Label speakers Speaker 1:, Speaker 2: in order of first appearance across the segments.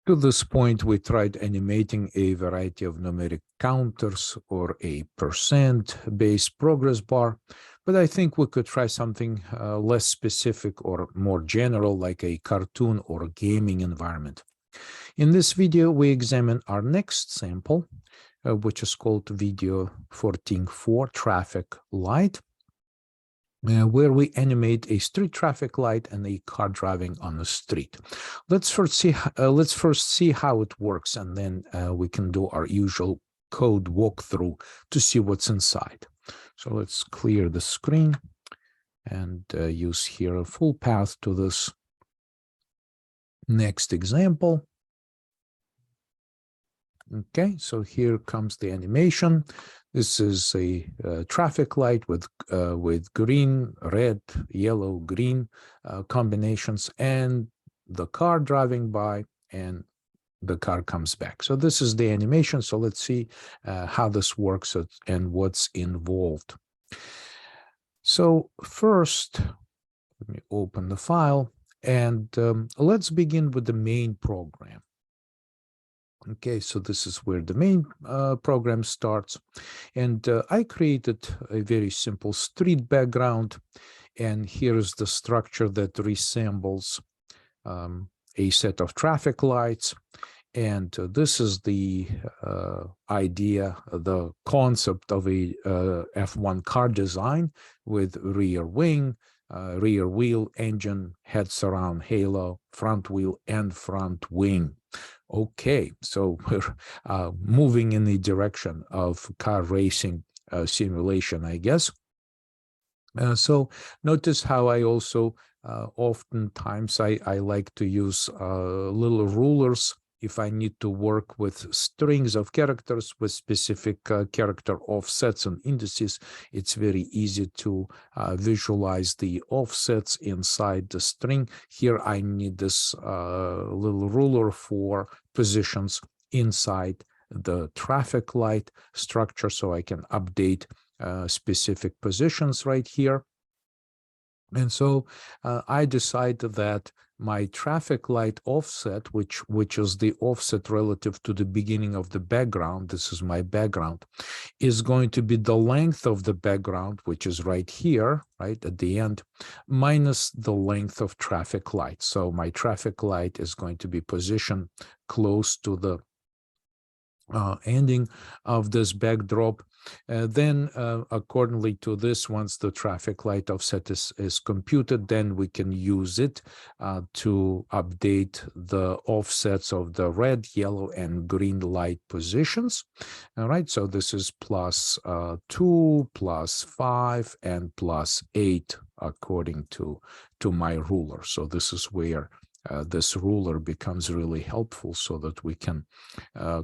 Speaker 1: To this point, we tried animating a variety of numeric counters or a percent-based progress bar, but I think we could try something less specific or more general, like a cartoon or gaming environment. In this video, we examine our next sample, which is called video 14.4 traffic light, where we animate a street traffic light and a car driving on the street. Let's first see how it works, and then we can do our usual code walkthrough to see what's inside. So let's clear the screen and use here a full path to this next example. Okay, so here comes the animation. This is a traffic light with green, red, yellow, green combinations, and the car driving by, and the car comes back. So this is the animation. So let's see how this works and what's involved. So first, let me open the file, and let's begin with the main program. Okay, so this is where the main program starts. And I created a very simple street background. And here's the structure that resembles a set of traffic lights. And this is the idea, the concept of a F1 car design with rear wing, rear wheel, engine, head surround, halo, front wheel, and front wing. Okay, so we're moving in the direction of car racing simulation, I guess. So notice how I also oftentimes I like to use little rulers if I need to work with strings of characters with specific character offsets and indices. It's very easy to visualize the offsets inside the string. Here I need this little ruler for positions inside the traffic light structure, so I can update specific positions right here. And so I decided that my traffic light offset, which is the offset relative to the beginning of the background, this is my background, is going to be the length of the background, which is right here, right at the end, minus the length of traffic light. So my traffic light is going to be positioned close to the ending of this backdrop. Then accordingly to this, once the traffic light offset is computed, then we can use it to update the offsets of the red, yellow, and green light positions. All right, so this is +2, +5, and +8 according to my ruler. So this is where this ruler becomes really helpful, so that we can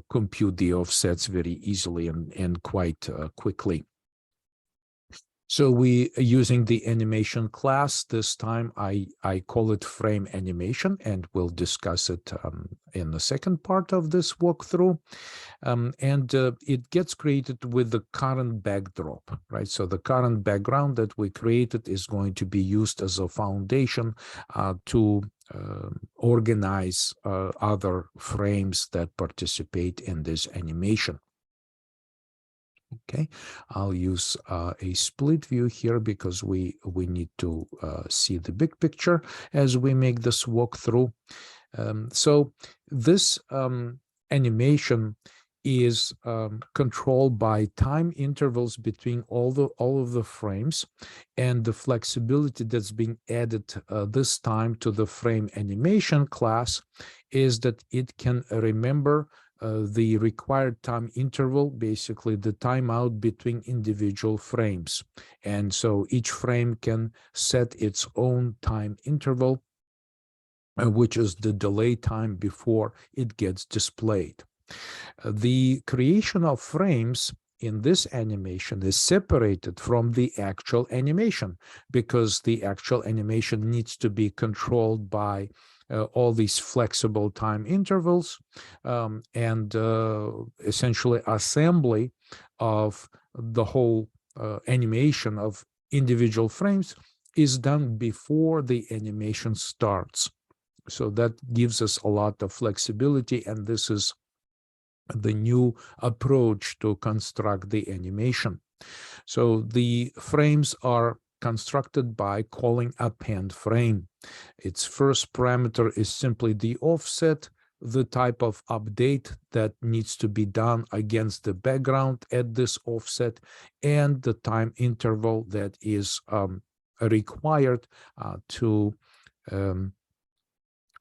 Speaker 1: compute the offsets very easily and quite quickly. So we are using the animation class. This time I call it frame animation, and we'll discuss it in the second part of this walkthrough. And it gets created with the current backdrop, right? So the current background that we created is going to be used as a foundation to organize other frames that participate in this animation. Okay, I'll use a split view here because we need to see the big picture as we make this walkthrough. So this animation is controlled by time intervals between all of the frames, and the flexibility that's being added this time to the frame animation class is that it can remember the required time interval, basically the timeout between individual frames. And so each frame can set its own time interval, which is the delay time before it gets displayed. The creation of frames in this animation is separated from the actual animation, because the actual animation needs to be controlled by all these flexible time intervals, and essentially assembly of the whole animation of individual frames is done before the animation starts. So that gives us a lot of flexibility, and this is the new approach to construct the animation. So the frames are constructed by calling append frame. Its first parameter is simply the offset, the type of update that needs to be done against the background at this offset, and the time interval that is required to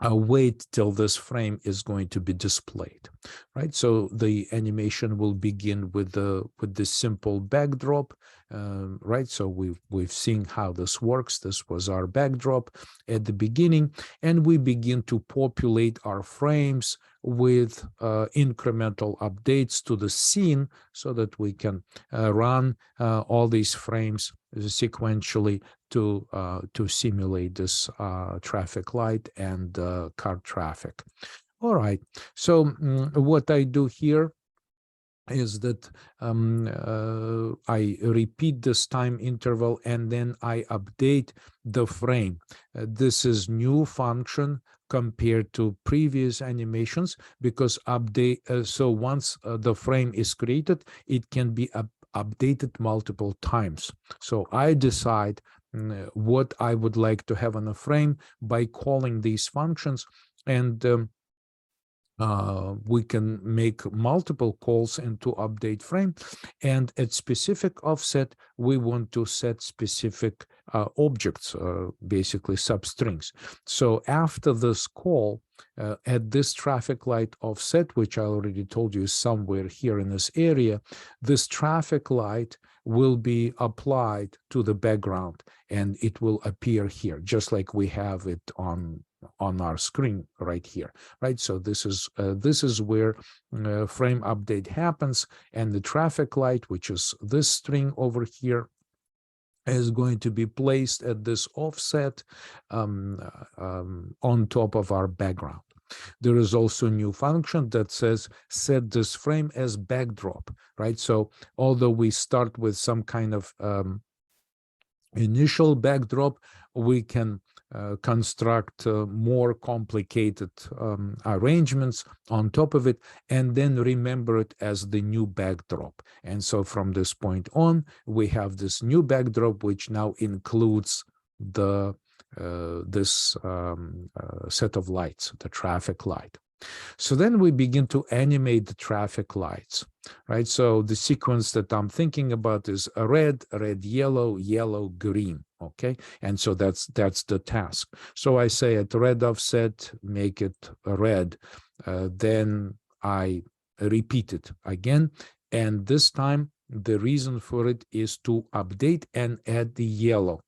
Speaker 1: wait till this frame is going to be displayed, right? So the animation will begin with the simple backdrop, right? So we've seen how this works. This was our backdrop at the beginning, and we begin to populate our frames with incremental updates to the scene so that we can run all these frames sequentially to simulate this traffic light and car traffic. All right, so what I do here is that I repeat this time interval and then I update the frame. This is new function compared to previous animations because update. So once the frame is created, it can be updated multiple times. So I decide what I would like to have on a frame by calling these functions, and we can make multiple calls into update frame, and at specific offset we want to set specific objects, basically substrings. So after this call, at this traffic light offset, which I already told you is somewhere here in this area, this traffic light will be applied to the background and it will appear here, just like we have it on our screen right here, right? So this is where frame update happens, and the traffic light, which is this string over here, is going to be placed at this offset on top of our background. There is also a new function that says set this frame as backdrop, right? So although we start with some kind of initial backdrop, we can construct more complicated arrangements on top of it and then remember it as the new backdrop. And so from this point on, we have this new backdrop, which now includes the this set of lights, the traffic light. So then we begin to animate the traffic lights, right? So the sequence that I'm thinking about is a red, yellow, yellow, green, okay? And so that's the task. So I say at red offset, make it red. Then I repeat it again. And this time, the reason for it is to update and add the yellow.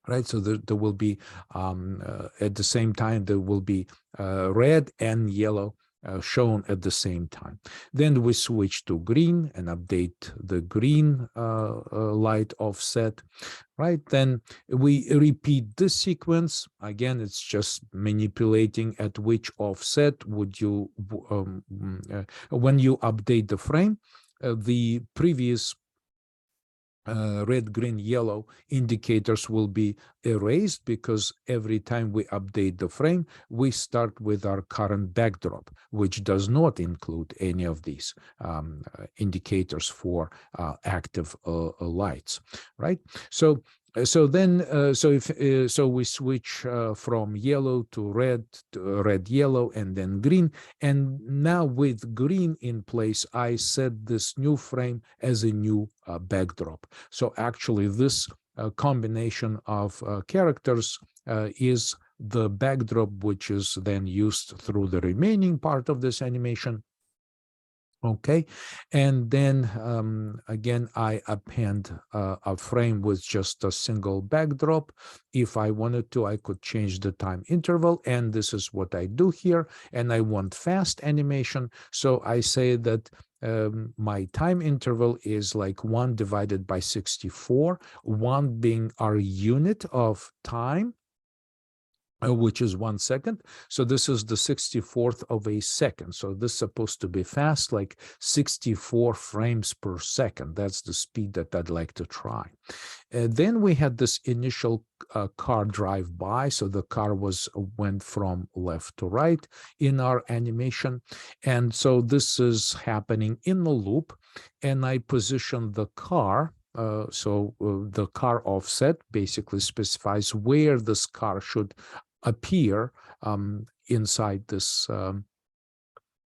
Speaker 1: Right, so there will be at the same time there will be red and yellow shown at the same time. Then we switch to green and update the green light offset. Right, then we repeat this sequence again. It's just manipulating at which offset would you when you update the frame, the previous red, green, yellow indicators will be erased because every time we update the frame, we start with our current backdrop, which does not include any of these indicators for active lights, right? So then we switch from yellow to red, yellow, and then green. And now with green in place, I set this new frame as a new backdrop. So actually this combination of characters is the backdrop, which is then used through the remaining part of this animation. Okay, and then again, I append a frame with just a single backdrop. If I wanted to, I could change the time interval, and this is what I do here. And I want fast animation, so I say that my time interval is like 1 divided by 64, 1 being our unit of time, which is 1 second. So this is the 64th of a second. So this is supposed to be fast, like 64 frames per second. That's the speed that I'd like to try. Then we had this initial car drive by. So the car went from left to right in our animation. And so this is happening in the loop. And I position the car. The car offset basically specifies where this car should appear inside this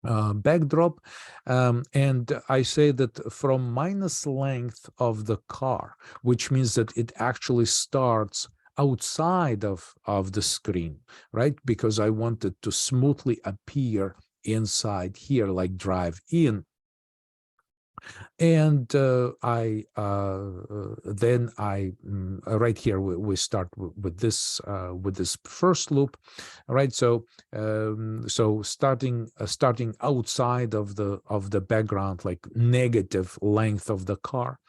Speaker 1: backdrop, and I say that from minus length of the car, which means that it actually starts outside of the screen, right? Because I want it to smoothly appear inside here, like drive in. And right here we start with this first loop, right? So starting outside of the background, like negative length of the car,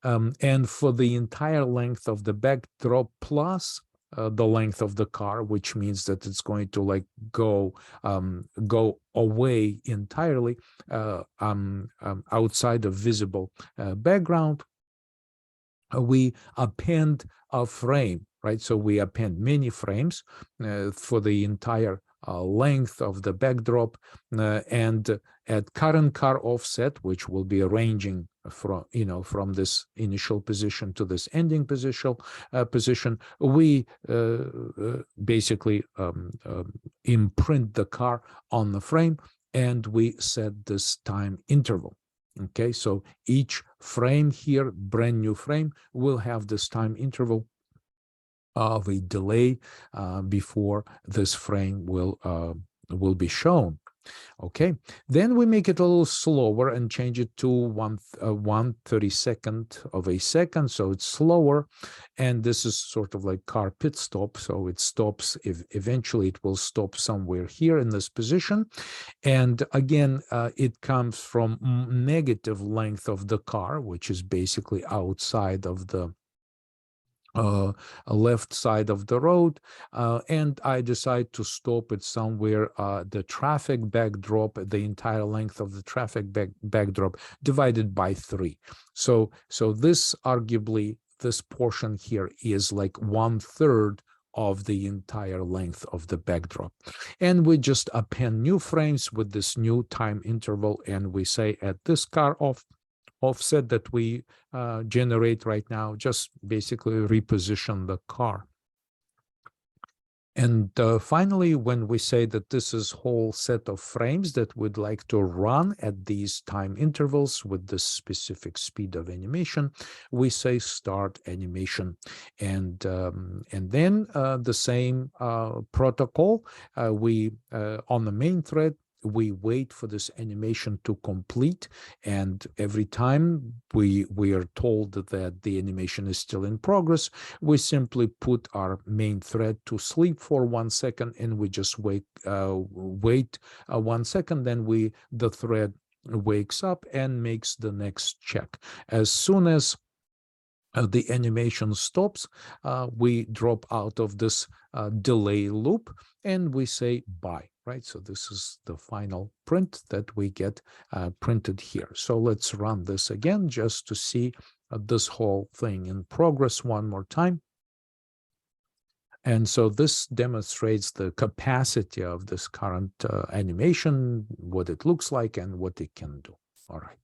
Speaker 1: and for the entire length of the backdrop plus the length of the car, which means that it's going to like go away entirely outside of visible background. We append a frame, right? So we append many frames for the entire length of the backdrop, and at current car offset, which will be ranging from this initial position to this ending position, we basically imprint the car on the frame, and we set this time interval. Okay, so each frame here, brand new frame, will have this time interval of a delay before this frame will be shown. Okay, then we make it a little slower and change it to 1/32 of a second, so it's slower, and this is sort of like car pit stop, so it stops. Eventually it will stop somewhere here in this position, and again it comes from negative length of the car, which is basically outside of the left side of the road, and I decide to stop it somewhere the traffic backdrop, the entire length of the traffic backdrop divided by 3. So this arguably, this portion here is like 1/3 of the entire length of the backdrop, and we just append new frames with this new time interval, and we say at this car offset that we generate right now, just basically reposition the car. And finally, when we say that this is whole set of frames that we'd like to run at these time intervals with this specific speed of animation, we say start animation, and then the same protocol. We on the main thread, we wait for this animation to complete, and every time we are told that the animation is still in progress, we simply put our main thread to sleep for 1 second, and we just wait 1 second, then the thread wakes up and makes the next check. As soon as the animation stops, we drop out of this delay loop, and we say bye, right? So this is the final print that we get printed here. So let's run this again just to see this whole thing in progress one more time. And so this demonstrates the capacity of this current animation, what it looks like and what it can do. All right.